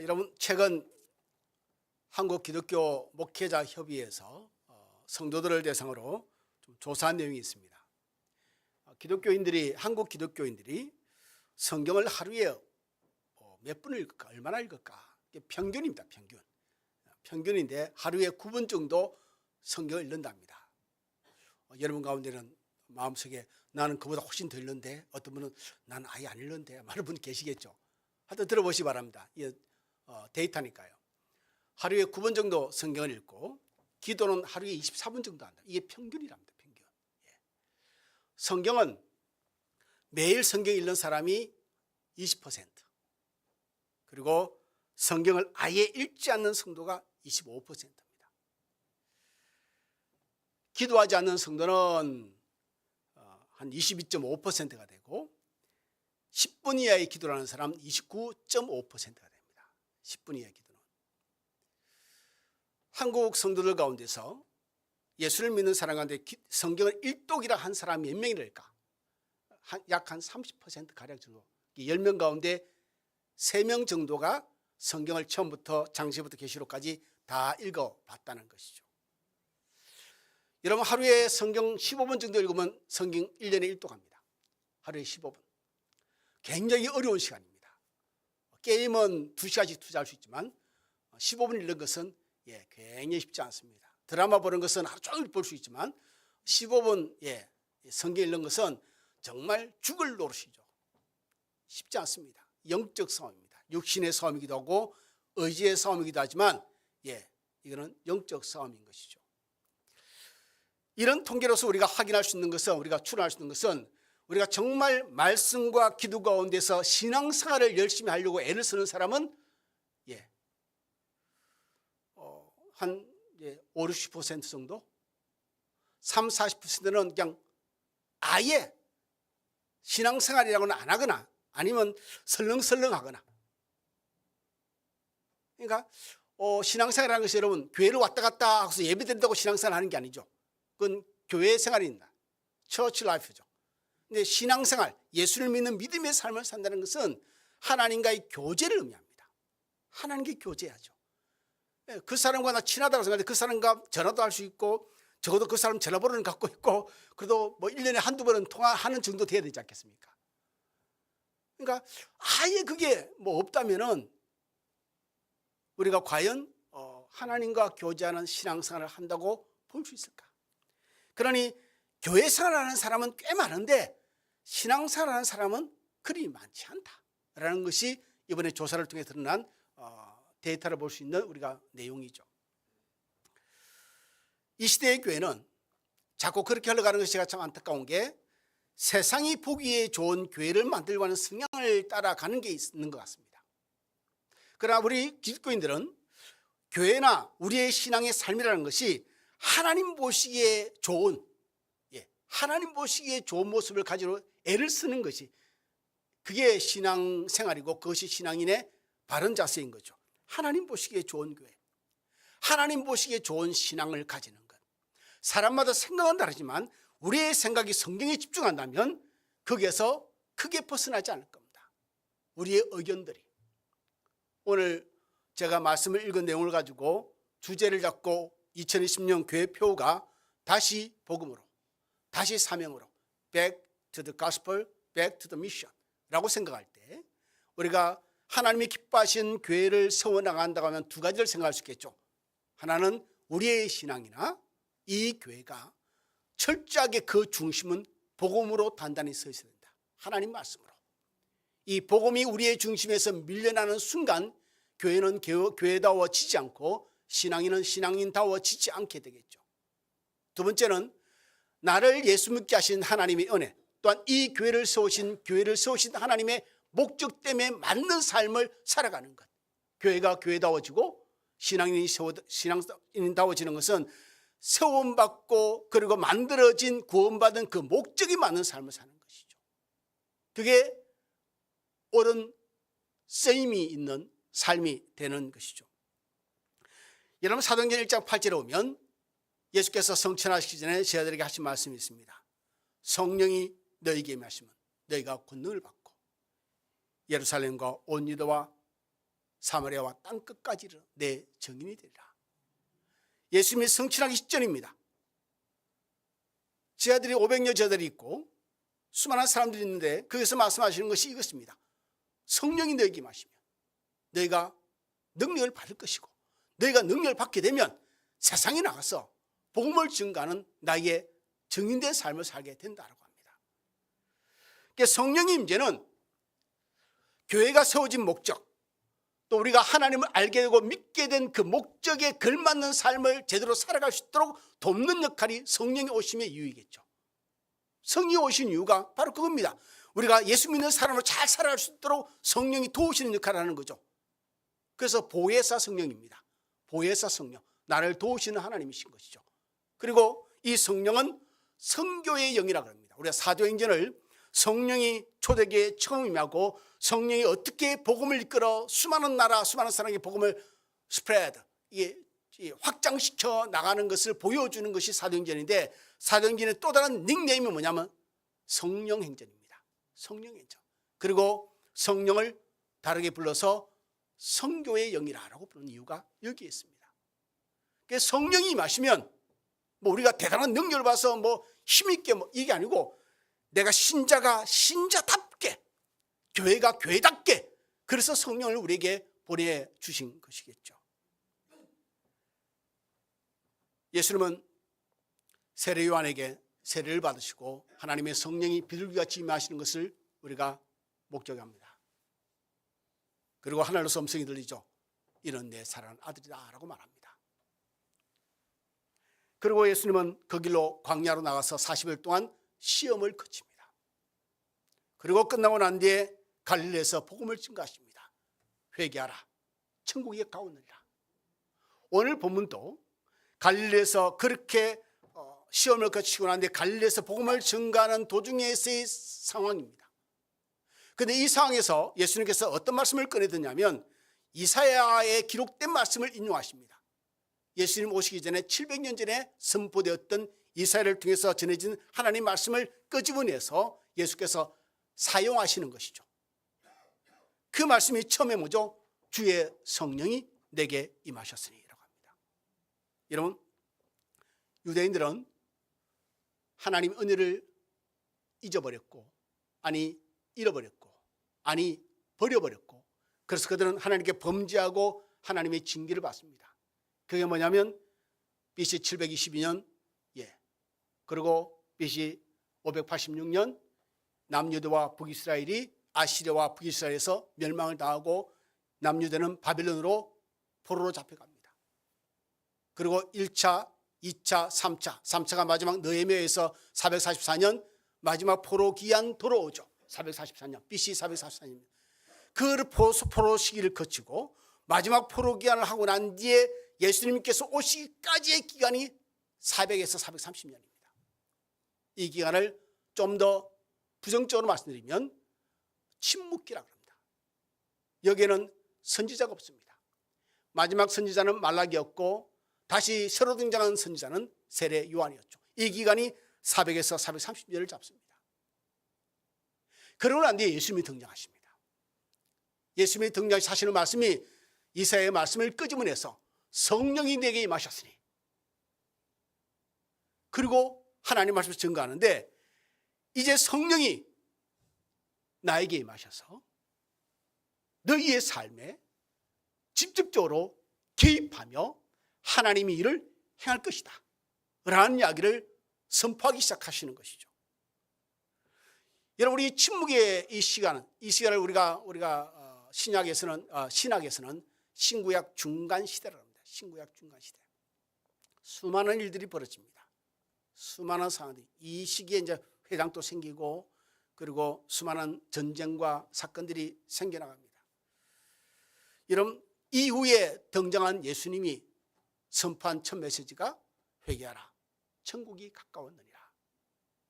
여러분, 최근 한국기독교 목회자협의회에서 성도들을 대상으로 좀 조사한 내용이 있습니다. 한국 기독교인들이 성경을 하루에 몇 분을 읽을까, 얼마나 읽을까? 이게 평균입니다. 평균인데 하루에 9분 정도 성경을 읽는답니다. 여러분 가운데는 마음속에 나는 그보다 훨씬 더 읽는데, 어떤 분은 나는 아예 안 읽는데, 많은 분이 계시겠죠. 하여튼 들어보시기 바랍니다. 이게 데이터니까요. 하루에 9분 정도 성경을 읽고 기도는 하루에 24분 정도 한다. 이게 평균이랍니다. 평균. 성경은 매일 성경 읽는 사람이 20%, 그리고 성경을 아예 읽지 않는 성도가 25%입니다. 기도하지 않는 성도는 한 22.5%가 되고 10분 이하의 기도를 하는 사람은 29.5%가 됩니다. 10분 이하의 기도는. 한국 성도들 가운데서 예수를 믿는 사람 가운데 성경을 일독이라 한 사람이 몇 명이 될까? 약 한 30%가량 정도. 10명 가운데 3명 정도가 성경을 처음부터 장세부터 계시록까지 다 읽어봤다는 것이죠. 여러분, 하루에 성경 15분 정도 읽으면 성경 1년에 일독합니다. 하루에 15분. 굉장히 어려운 시간입니다. 게임은 2시간씩 투자할 수 있지만 15분 읽는 것은 굉장히 쉽지 않습니다. 드라마 보는 것은 하루 종일 볼 수 있지만 15분 성경 읽는 것은 정말 죽을 노릇이죠. 쉽지 않습니다. 영적 싸움입니다. 육신의 싸움이기도 하고 의지의 싸움이기도 하지만 이거는 영적 싸움인 것이죠. 이런 통계로서 우리가 확인할 수 있는 것은, 우리가 추론할 수 있는 것은, 우리가 정말 말씀과 기도 가운데서 신앙생활을 열심히 하려고 애를 쓰는 사람은 한 5, 60% 정도? 3, 40%는 그냥 아예 신앙생활이라고는 안 하거나 아니면 설렁설렁하거나. 그러니까 신앙생활이라는 것이 여러분 교회를 왔다 갔다 하고서 예배드린다고 신앙생활 하는 게 아니죠. 그건 교회 생활입니다. 처치 라이프죠. 근데 신앙생활, 예수를 믿는 믿음의 삶을 산다는 것은 하나님과의 교제를 의미합니다. 하나님께 교제하죠. 그 사람과 나 친하다고 생각하는데 그 사람과 전화도 할 수 있고, 적어도 그 사람 전화번호는 갖고 있고, 그래도 뭐 1년에 한두 번은 통화하는 정도 돼야 되지 않겠습니까? 그러니까 아예 그게 뭐 없다면은 우리가 과연 하나님과 교제하는 신앙생활을 한다고 볼 수 있을까? 그러니 교회 생활하는 사람은 꽤 많은데 신앙생활하는 사람은 그리 많지 않다라는 것이 이번에 조사를 통해 드러난 데이터를 볼 수 있는 우리가 내용이죠. 이 시대의 교회는 자꾸 그렇게 흘러가는 것이 제가 참 안타까운 게, 세상이 보기에 좋은 교회를 만들고 하는 성향을 따라가는 게 있는 것 같습니다. 그러나 우리 기독교인들은 교회나 우리의 신앙의 삶이라는 것이 하나님 보시기에 좋은, 하나님 보시기에 좋은 모습을 가지고 애를 쓰는 것이, 그게 신앙생활이고 그것이 신앙인의 바른 자세인 거죠. 하나님 보시기에 좋은 교회, 하나님 보시기에 좋은 신앙을 가지는 것. 사람마다 생각은 다르지만 우리의 생각이 성경에 집중한다면 거기에서 크게 벗어나지 않을 겁니다. 우리의 의견들이. 오늘 제가 말씀을 읽은 내용을 가지고 주제를 잡고 2020년 교회 표가 다시 복음으로, 다시 사명으로, Back to the Gospel, Back to the Mission 라고 생각할 때, 우리가 하나님이 기뻐하신 교회를 세워나간다고 하면 두 가지를 생각할 수 있겠죠. 하나는 우리의 신앙이나 이 교회가 철저하게 그 중심은 복음으로 단단히 서 있어야 된다. 하나님 말씀으로. 이 복음이 우리의 중심에서 밀려나는 순간 교회는 교회다워지지 않고 신앙인은 신앙인다워지지 않게 되겠죠. 두 번째는 나를 예수 믿게 하신 하나님의 은혜, 또한 이 교회를 세우신 하나님의 목적 때문에 맞는 삶을 살아가는 것. 교회가 교회다워지고 신앙인다워지는 것은 세움받고 그리고 만들어진 구원받은 그 목적이 맞는 삶을 사는 것이죠. 그게 옳은 쓰임이 있는 삶이 되는 것이죠. 여러분, 사도행전 1장 8절에 오면 예수께서 성천하시기 전에 제자들에게 하신 말씀이 있습니다. 성령이 너희에게 임하시면 너희가 권능을 받고 예루살렘과 온 유다와 사마리아와 땅끝까지 이르러 내 증인이 되리라. 예수님이 성취하기 직전입니다. 제자들이 500여 제자들이 있고 수많은 사람들이 있는데 거기서 말씀하시는 것이 이것입니다. 성령이 너에게 임하시면 너희가 능력을 받을 것이고 너희가 능력을 받게 되면 세상에 나가서 복음을 증거하는 나의 증인된 삶을 살게 된다고 합니다. 그러니까 성령의 임재는 교회가 세워진 목적, 또 우리가 하나님을 알게 되고 믿게 된 그 목적에 걸맞는 삶을 제대로 살아갈 수 있도록 돕는 역할이 성령이 오심의 이유이겠죠. 성령이 오신 이유가 바로 그겁니다. 우리가 예수 믿는 사람으로 잘 살아갈 수 있도록 성령이 도우시는 역할을 하는 거죠. 그래서 보혜사 성령입니다. 보혜사 성령, 나를 도우시는 하나님이신 것이죠. 그리고 이 성령은 성교의 영이라고 합니다. 우리가 사도행전을 성령이 초대교회에 처음 임하고 성령이 어떻게 복음을 이끌어 수많은 나라, 수많은 사람에게 복음을 스프레드, 확장시켜 나가는 것을 보여주는 것이 사도행전인데, 사도행전의 또 다른 닉네임이 뭐냐면 성령행전입니다. 성령행전. 그리고 성령을 다르게 불러서 성교의 영이라고 부르는 이유가 여기에 있습니다. 그러니까 성령이 임하시면 우리가 대단한 능력을 봐서 힘있게 이게 아니고, 내가 신자가 신자답게, 교회가 교회답게, 그래서 성령을 우리에게 보내주신 것이겠죠. 예수님은 세례 요한에게 세례를 받으시고 하나님의 성령이 비둘기같이 임하시는 것을 우리가 목격합니다. 그리고 하늘로서 음성이 들리죠. 이는 내 사랑하는 아들이다 라고 말합니다. 그리고 예수님은 그 길로 광야로 나가서 40일 동안 시험을 거칩니다. 그리고 끝나고 난 뒤에 갈릴리에서 복음을 증거하십니다. 회개하라, 천국이 가까웠느니라. 오늘 본문도 갈릴리에서 그렇게 시험을 거치고 난 뒤에 갈릴리에서 복음을 증거하는 도중에서의 상황입니다. 그런데 이 상황에서 예수님께서 어떤 말씀을 꺼내드냐면 이사야에 기록된 말씀을 인용하십니다. 예수님 오시기 전에 700년 전에 선포되었던 이사야를 통해서 전해진 하나님 말씀을 끄집어내서 예수께서 사용하시는 것이죠. 그 말씀이 처음에 뭐죠? 주의 성령이 내게 임하셨으니 라고 합니다. 여러분, 유대인들은 하나님 은혜를 잊어버렸고, 아니 잃어버렸고, 아니 버려버렸고, 그래서 그들은 하나님께 범죄하고 하나님의 징계를 받습니다. 그게 뭐냐면 BC 722년 그리고 BC 586년 남유대와 북이스라엘이 아시리아와 북이스라엘에서 멸망을 당하고 남유대는 바빌론으로 포로로 잡혀갑니다. 그리고 1차, 2차, 3차가 마지막 느헤미야에서 444년 마지막 포로 기한 돌아오죠. 444년, BC 444년. 그 포로 시기를 거치고 마지막 포로 기한을 하고 난 뒤에 예수님께서 오시기까지의 기간이 400에서 430년입니다. 이 기간을 좀 더 부정적으로 말씀드리면 침묵기라고 합니다. 여기에는 선지자가 없습니다. 마지막 선지자는 말라기였고 다시 새로 등장한 선지자는 세례 요한이었죠. 이 기간이 400에서 430년을 잡습니다. 그러고 난 뒤에 예수님이 등장하십니다. 예수님이 등장하시는 말씀이 이사야의 말씀을 끄집어내서 성령이 내게 임하셨으니, 그리고 하나님 말씀을 증거하는데 이제 성령이 나에게 임하셔서 너희의 삶에 직접적으로 개입하며 하나님이 일을 행할 것이다 라는 이야기를 선포하기 시작하시는 것이죠. 여러분, 우리 침묵의 이 시간을 우리가 신학에서는 신구약 중간 시대라고 합니다. 신구약 중간 시대. 수많은 일들이 벌어집니다. 수많은 상황들이 이 시기에 이제 회당도 생기고 그리고 수많은 전쟁과 사건들이 생겨나갑니다. 여러분, 이후에 등장한 예수님이 선포한 첫 메시지가 회개하라, 천국이 가까웠느니라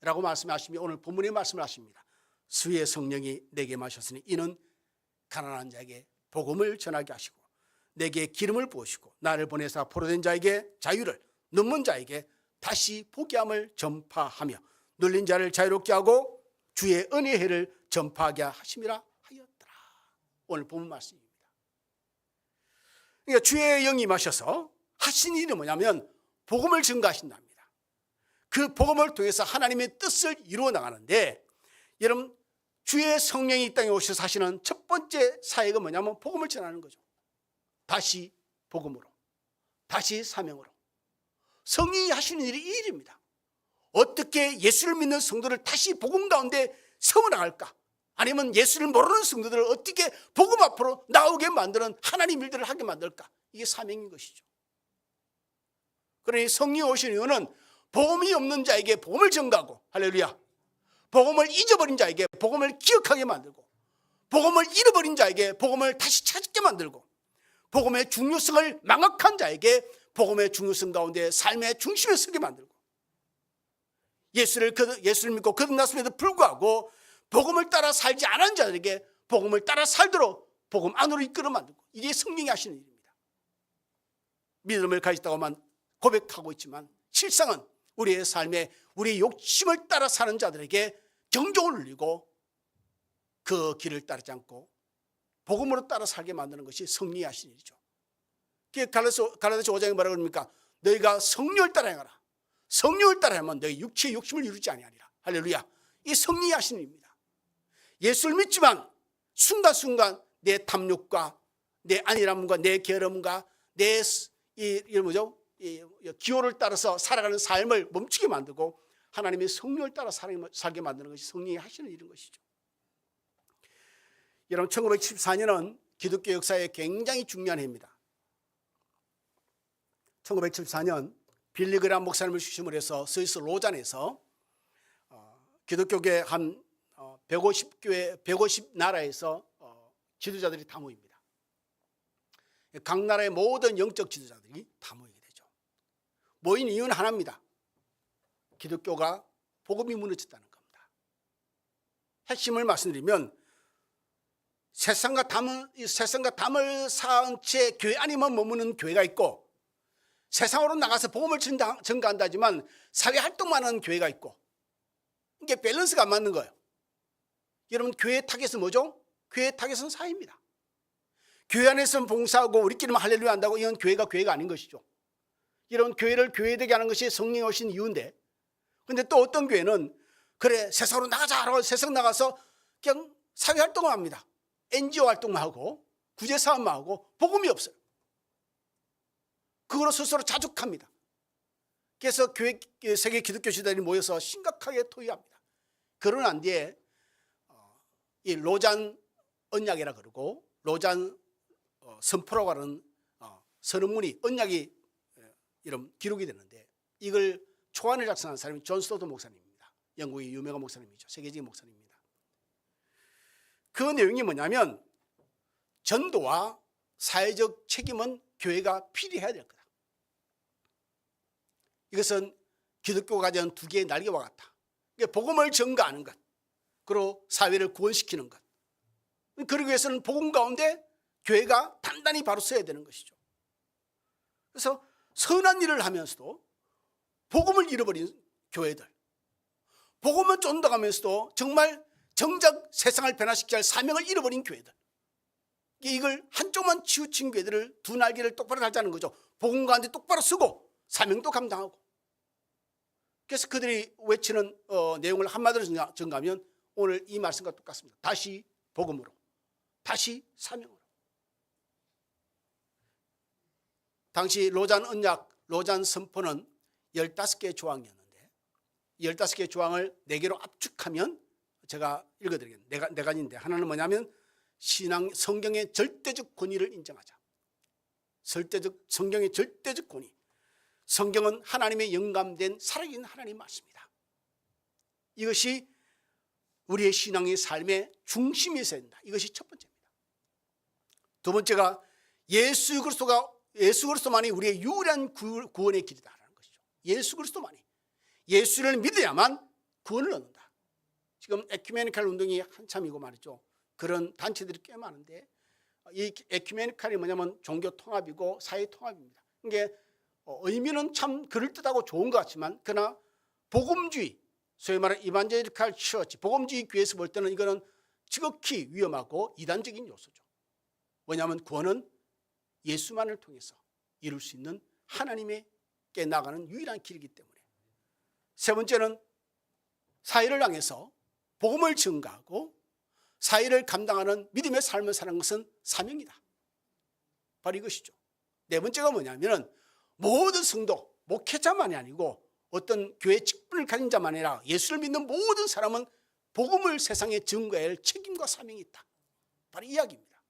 라고 말씀하시며 오늘 본문의 말씀을 하십니다. 주의 성령이 내게 마셨으니 이는 가난한 자에게 복음을 전하게 하시고 내게 기름을 부으시고 나를 보내사 포로된 자에게 자유를, 눈먼 자에게 다시 보게 함을 전파하며 눌린 자를 자유롭게 하고 주의 은혜의 해를 전파하게 하심이라 하였더라. 오늘 본문 말씀입니다. 그러니까 주의 영이 임하셔서 하신 일이 뭐냐면 복음을 증거하신답니다. 그 복음을 통해서 하나님의 뜻을 이루어 나가는데, 여러분 주의 성령이 이 땅에 오셔서 하시는 첫 번째 사역은 뭐냐면 복음을 전하는 거죠. 다시 복음으로, 다시 사명으로. 성령이 하시는 일이 이 일입니다. 어떻게 예수를 믿는 성도를 다시 복음 가운데 세워나갈까? 아니면 예수를 모르는 성도들을 어떻게 복음 앞으로 나오게 만드는 하나님 일들을 하게 만들까? 이게 사명인 것이죠. 그러니 성령이 오신 이유는 복음이 없는 자에게 복음을 전가하고, 할렐루야, 복음을 잊어버린 자에게 복음을 기억하게 만들고, 복음을 잃어버린 자에게 복음을 다시 찾게 만들고, 복음의 중요성을 망각한 자에게 복음의 중요성 가운데 삶의 중심에 서게 만들고, 예수를 믿고 거듭났음에도 불구하고 복음을 따라 살지 않은 자들에게 복음을 따라 살도록 복음 안으로 이끌어 만들고, 이게 성령이 하시는 일입니다. 믿음을 가졌다고만 고백하고 있지만 실상은 우리의 삶에 우리의 욕심을 따라 사는 자들에게 경종을 울리고 그 길을 따르지 않고 복음으로 따라 살게 만드는 것이 성령이 하신 일이죠. 갈라디아서 5장에 뭐라고 그럽니까? 너희가 성령을 따라 행하라. 성령을 따라 하면 너희 육체의 욕심을 이루지 아니하리라. 할렐루야. 이 성령이 하시는 일입니다. 예수를 믿지만 순간순간 내 탐욕과 내 안일함과 내 게으름과 내 기호를 따라서 살아가는 삶을 멈추게 만들고 하나님의 성령을 따라 살게 만드는 것이 성령이 하시는 일인 것이죠. 여러분, 1974년은 기독교 역사에 굉장히 중요한 해입니다. 1974년 빌리그람 목사님을 중심으로 해서 스위스 로잔에서 기독교계 한 150나라에서 지도자들이 다 모입니다. 각 나라의 모든 영적 지도자들이 다 모이게 되죠. 모인 이유는 하나입니다. 기독교가 복음이 무너졌다는 겁니다. 핵심을 말씀드리면 세상과 담을 쌓은 채 교회 안에만 머무는 교회가 있고, 세상으로 나가서 복음을 전가한다지만 사회 활동만 하는 교회가 있고, 이게 밸런스가 안 맞는 거예요. 여러분, 교회의 타겟은 뭐죠? 교회의 타겟은 사회입니다. 교회 안에서는 봉사하고 우리끼리만 할렐루야 한다고 이건 교회가 아닌 것이죠. 여러분, 교회를 교회되게 하는 것이 성령이 오신 이유인데, 근데 또 어떤 교회는 그래 세상으로 나가자, 세상 나가서 그냥 사회 활동을 합니다. NGO 활동만 하고 구제사업만 하고 복음이 없어요. 그거로 스스로 자족합니다. 그래서 세계 기독교 지도자들이 모여서 심각하게 토의합니다. 그러는 뒤에 이 로잔 언약이라 그러고 로잔 선포라고 하는 선언문이, 언약이 이런 기록이 되는데, 이걸 초안을 작성한 사람이 존 스토트 목사님입니다. 영국의 유명한 목사님이죠. 세계적인 목사님입니다. 그 내용이 뭐냐면 전도와 사회적 책임은 교회가 필요해야 될 거다. 이것은 기독교가 가진 두 개의 날개와 같다. 복음을 전가하는 것, 그리고 사회를 구원시키는 것. 그러기 위해서는 복음 가운데 교회가 단단히 바로 서야 되는 것이죠. 그래서 선한 일을 하면서도 복음을 잃어버린 교회들, 복음을 쫀득하면서도 정말 정작 세상을 변화시켜야 할 사명을 잃어버린 교회들, 이걸 한쪽만 치우친 교회들을 두 날개를 똑바로 달자는 거죠. 복음 가운데 똑바로 서고 사명도 감당하고. 그래서 그들이 외치는 내용을 한마디로 정하면 오늘 이 말씀과 똑같습니다. 다시 복음으로, 다시 사명으로. 당시 로잔 언약, 로잔 선포는 15개의 조항이었는데, 15개의 조항을 4개로 압축하면 제가 읽어드리겠습니다. 네 가지인데, 하나는 뭐냐면 성경의 절대적 권위를 인정하자. 성경의 절대적 권위. 성경은 하나님의 영감된 살아있는 하나님 말씀입니다. 이것이 우리의 신앙의 삶의 중심이 있어야 된다. 이것이 첫 번째입니다. 두 번째가 예수 그리스도만이 우리의 유일한 구원의 길이다라는 것이죠. 예수 그리스도만이. 예수를 믿어야만 구원을 얻는다. 지금 에큐메니칼 운동이 한참이고 말이죠. 그런 단체들이 꽤 많은데, 이 에큐메니칼이 뭐냐면 종교 통합이고 사회 통합입니다. 이게 의미는 참 그럴듯하고 좋은 것 같지만, 그러나 복음주의, 소위 말하는 이반제리칼 처치, 복음주의 교회에서 볼 때는 이거는 지극히 위험하고 이단적인 요소죠. 뭐냐면 구원은 예수만을 통해서 이룰 수 있는 하나님께 나가는 유일한 길이기 때문에, 세 번째는 사회를 향해서 복음을 증가하고 사회를 감당하는 믿음의 삶을 사는 것은 사명이다. 바로 이것이죠. 네 번째가 뭐냐면 모든 성도, 목회자만이 아니고 어떤 교회 직분을 가진 자만이 아니라 예수를 믿는 모든 사람은 복음을 세상에 증거해야 할 책임과 사명이 있다. 바로 이 이야기입니다.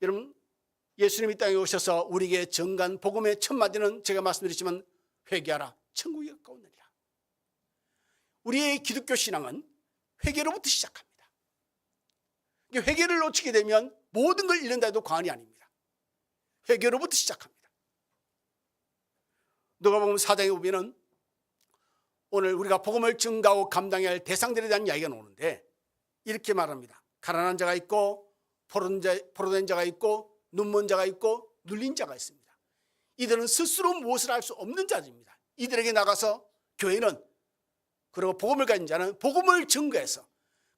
여러분, 예수님이 이 땅에 오셔서 우리에게 전간 복음의 첫 마디는 제가 말씀드렸지만 회개하라, 천국이 가까우니라. 우리의 기독교 신앙은 회개로부터 시작합니다. 회개를 놓치게 되면 모든 걸 잃는다 해도 과언이 아닙니다. 회개로부터 시작합니다. 누가복음 4장에 보면은 오늘 우리가 복음을 증가하고 감당해야 할 대상들에 대한 이야기가 나오는데 이렇게 말합니다. 가난한 자가 있고 포로된 자가 있고 눈먼 자가 있고 눌린 자가 있습니다. 이들은 스스로 무엇을 할 수 없는 자들입니다. 이들에게 나가서 교회는, 그리고 복음을 가진 자는 복음을 증거해서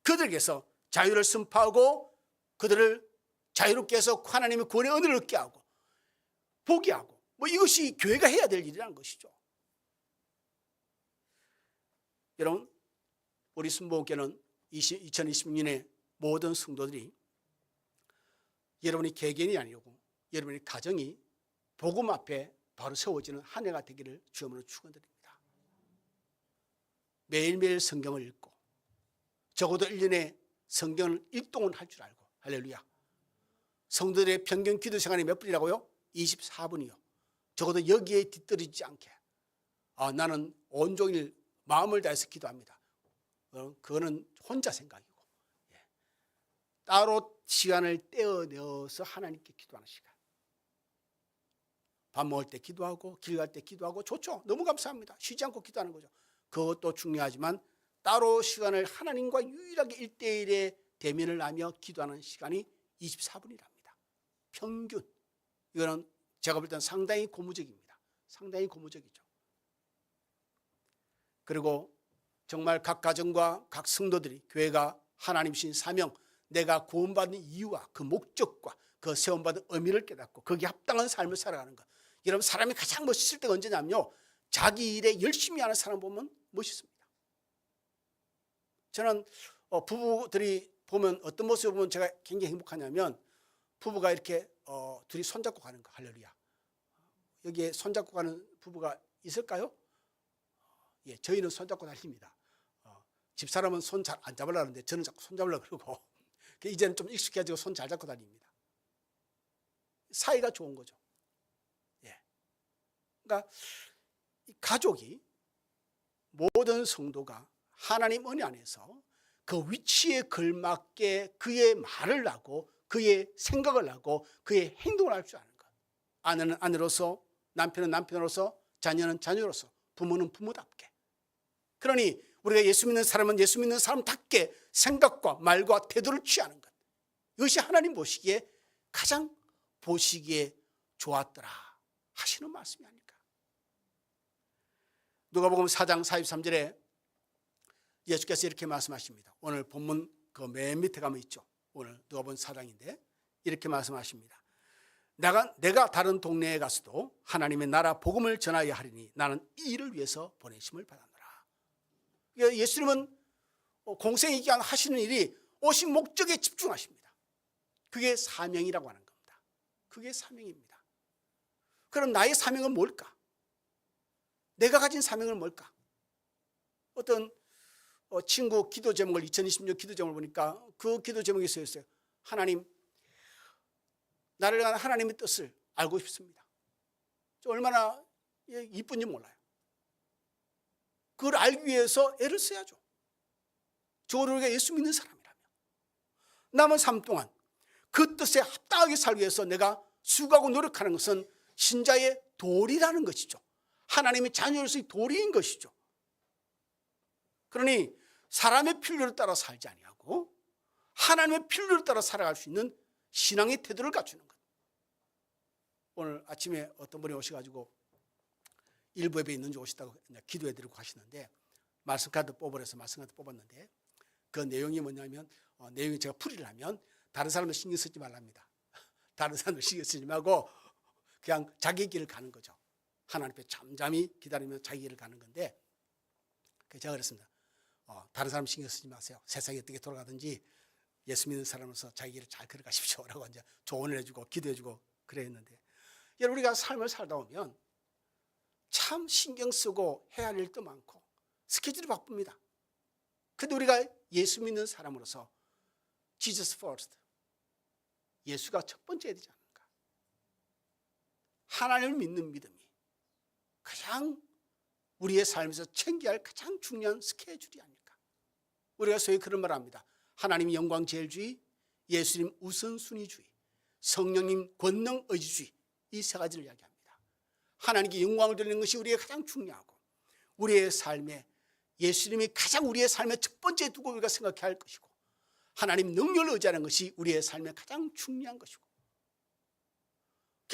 그들에게서 자유를 선포하고 그들을 자유롭게 해서 하나님의 구원의 은혜를 얻게 하고 보게 하고, 이것이 교회가 해야 될 일이라는 것이죠. 여러분, 우리 순복음교회는 2026년에 모든 성도들이 여러분이 개개인이 아니고 여러분의 가정이 복음 앞에 바로 세워지는 한 해가 되기를 주님으로 축원드립니다. 매일매일 성경을 읽고 적어도 1년에 성경을 읽동은 할 줄 알고, 할렐루야. 성도들의 평균 기도 시간이 몇 분이라고요? 24분이요. 적어도 여기에 뒤떨어지지 않게, 나는 온종일 마음을 다해서 기도합니다. 그거는 혼자 생각이고, 따로 시간을 떼어내어서 하나님께 기도하는 시간. 밥 먹을 때 기도하고 길 갈 때 기도하고 좋죠. 너무 감사합니다. 쉬지 않고 기도하는 거죠. 그것도 중요하지만 따로 시간을 하나님과 유일하게 1대1의 대면을 하며 기도하는 시간이 24분이랍니다. 평균. 이거는 제가 볼 때는 상당히 고무적입니다. 상당히 고무적이죠. 그리고 정말 각 가정과 각 성도들이 교회가 하나님 주신 사명, 내가 구원받는 이유와 그 목적과 그 세움받은 의미를 깨닫고 거기에 합당한 삶을 살아가는 것. 여러분, 사람이 가장 멋있을 때가 언제냐면요, 자기 일에 열심히 하는 사람 보면 멋있습니다. 저는 부부들이 보면 어떤 모습을 보면 제가 굉장히 행복하냐면, 부부가 이렇게 둘이 손잡고 가는 거. 할렐루야. 여기에 손잡고 가는 부부가 있을까요? 예, 저희는 손잡고 다닙니다. 집사람은 손 잘 안 잡으려는데 저는 자꾸 손 잡으려고 그러고 이제는 좀 익숙해지고 손 잘 잡고 다닙니다. 사이가 좋은 거죠. 예. 그러니까 가족이, 모든 성도가 하나님 은혜 안에서 그 위치에 걸맞게 그의 말을 하고 그의 생각을 하고 그의 행동을 할 줄 아는 것. 아내는 아내로서, 남편은 남편으로서, 자녀는 자녀로서, 부모는 부모답게. 그러니 우리가 예수 믿는 사람은 예수 믿는 사람답게 생각과 말과 태도를 취하는 것. 이것이 하나님 보시기에 가장 보시기에 좋았더라 하시는 말씀이 아닐까. 누가복음 4장 43절에 예수께서 이렇게 말씀하십니다. 오늘 본문 그 맨 밑에 가면 있죠. 오늘 누가복음 4장인데 이렇게 말씀하십니다. 내가 다른 동네에 가서도 하나님의 나라 복음을 전하여 하리니 나는 이 일을 위해서 보내심을 받았노라. 예수님은 공생의 기간 하시는 일이 오신 목적에 집중하십니다. 그게 사명이라고 하는 겁니다. 그게 사명입니다. 그럼 나의 사명은 뭘까? 내가 가진 사명은 뭘까? 어떤 친구 기도 제목을, 2026 기도 제목을 보니까 그 기도 제목이 써 있어요. 하나님, 나를 향한 하나님의 뜻을 알고 싶습니다. 얼마나 이쁜지 몰라요. 그걸 알기 위해서 애를 써야죠. 저를 우리가 예수 믿는 사람이라면 남은 삶 동안 그 뜻에 합당하게 살기 위해서 내가 수고하고 노력하는 것은 신자의 도리라는 것이죠. 하나님의 자녀로서의 도리인 것이죠. 그러니 사람의 필요를 따라 살지 아니하고 하나님의 필요를 따라 살아갈 수 있는 신앙의 태도를 갖추는 것. 오늘 아침에 어떤 분이 오셔가지고 일부 예배 있는지 오시다고 기도해드리고 가시는데 말씀카드 뽑으래서 말씀카드 뽑았는데 그 내용이 뭐냐면 내용이 제가 풀이를 하면 다른 사람을 신경 쓰지 말랍니다. 다른 사람들 신경 쓰지 말고 그냥 자기 길을 가는 거죠. 하나님 앞에 잠잠히 기다리며 자기 길을 가는 건데, 제가 그랬습니다. 다른 사람 신경 쓰지 마세요. 세상이 어떻게 돌아가든지 예수 믿는 사람으로서 자기 길을 잘 걸어가십시오라고 이제 조언을 해주고 기도해주고 그랬는데, 여러분 우리가 삶을 살다 보면 참 신경 쓰고 해야 할 일도 많고 스케줄이 바쁩니다. 근데 우리가 예수 믿는 사람으로서 Jesus first, 예수가 첫 번째야 되지 않을까? 하나님을 믿는 믿음이 가장 우리의 삶에서 챙겨야 할 가장 중요한 스케줄이 아닐까? 우리가 소위 그런 말을 합니다. 하나님 영광 제일주의, 예수님 우선순위주의, 성령님 권능 의지주의, 이 세 가지를 이야기합니다. 하나님께 영광을 돌리는 것이 우리의 가장 중요하고, 우리의 삶에 예수님이 가장 우리의 삶의 첫 번째 두고 우리가 생각해야 할 것이고, 하나님 능력을 의지하는 것이 우리의 삶에 가장 중요한 것이고,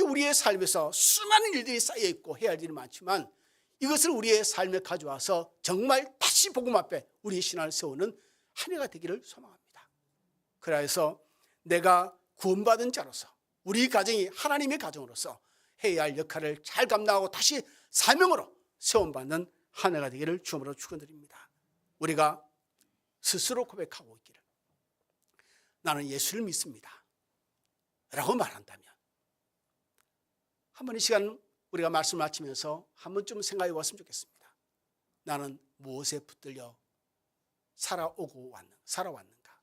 우리의 삶에서 수많은 일들이 쌓여있고 해야 할 일이 많지만 이것을 우리의 삶에 가져와서 정말 다시 복음 앞에 우리의 신앙을 세우는 한 해가 되기를 소망합니다. 그래서 내가 구원받은 자로서, 우리 가정이 하나님의 가정으로서 해야 할 역할을 잘 감당하고 다시 사명으로 세움받는 한 해가 되기를 주님으로 축원드립니다. 우리가 스스로 고백하고 있기를, 나는 예수를 믿습니다 라고 말한다면, 한번 이 시간 우리가 말씀 마치면서 한 번쯤 생각해 봤으면 좋겠습니다. 나는 무엇에 붙들려 살아왔는가?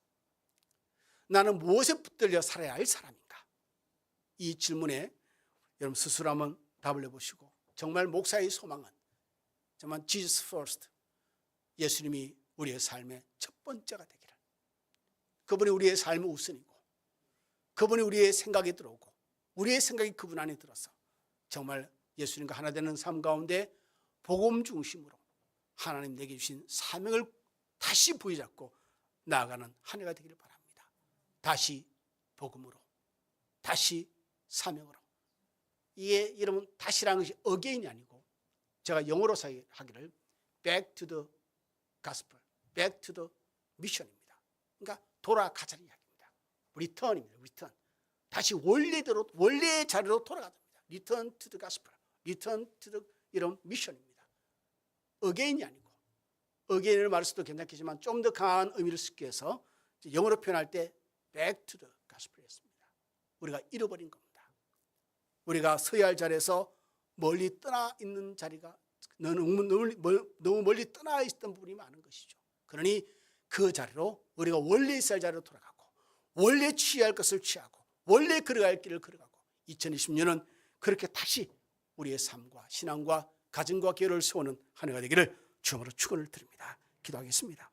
나는 무엇에 붙들려 살아야 할 사람인가? 이 질문에 여러분 스스로 한번 답을 해보시고, 정말 목사의 소망은 정말 Jesus first, 예수님이 우리의 삶의 첫 번째가 되기를, 그분이 우리의 삶의 우선이고, 그분이 우리의 생각에 들어오고, 우리의 생각이 그분 안에 들어서 정말 예수님과 하나 되는 삶 가운데 복음 중심으로 하나님 내게 주신 사명을 다시 부여잡고 나아가는 한 해가 되기를 바랍니다. 다시 복음으로, 다시 사명으로. 이게 여러분 다시라는 것이 again이 아니고, 제가 영어로 하기를 back to the gospel, back to the mission입니다. 그러니까 돌아가자는 이야기입니다. return입니다. return. 다시 원래대로, 원래의 자리로 돌아가자. Return to the gospel, return to the 이런 미션입니다. again이 아니고, again을 말할 수도 괜찮겠지만 좀 더 강한 의미를 쓰기 위해서 영어로 표현할 때 back to the gospel이었습니다. 우리가 잃어버린 겁니다. 우리가 서야 할 자리에서 멀리 떠나 있는 자리가, 너무 멀리 떠나 있던 부분이 많은 것이죠. 그러니 그 자리로, 우리가 원래 있어야 할 자리로 돌아가고, 원래 취해야 할 것을 취하고, 원래 걸어갈 길을 걸어가고, 2020년은 그렇게 다시 우리의 삶과 신앙과 가정과 교회를 세우는 한 해가 되기를 주님으로 축원을 드립니다. 기도하겠습니다.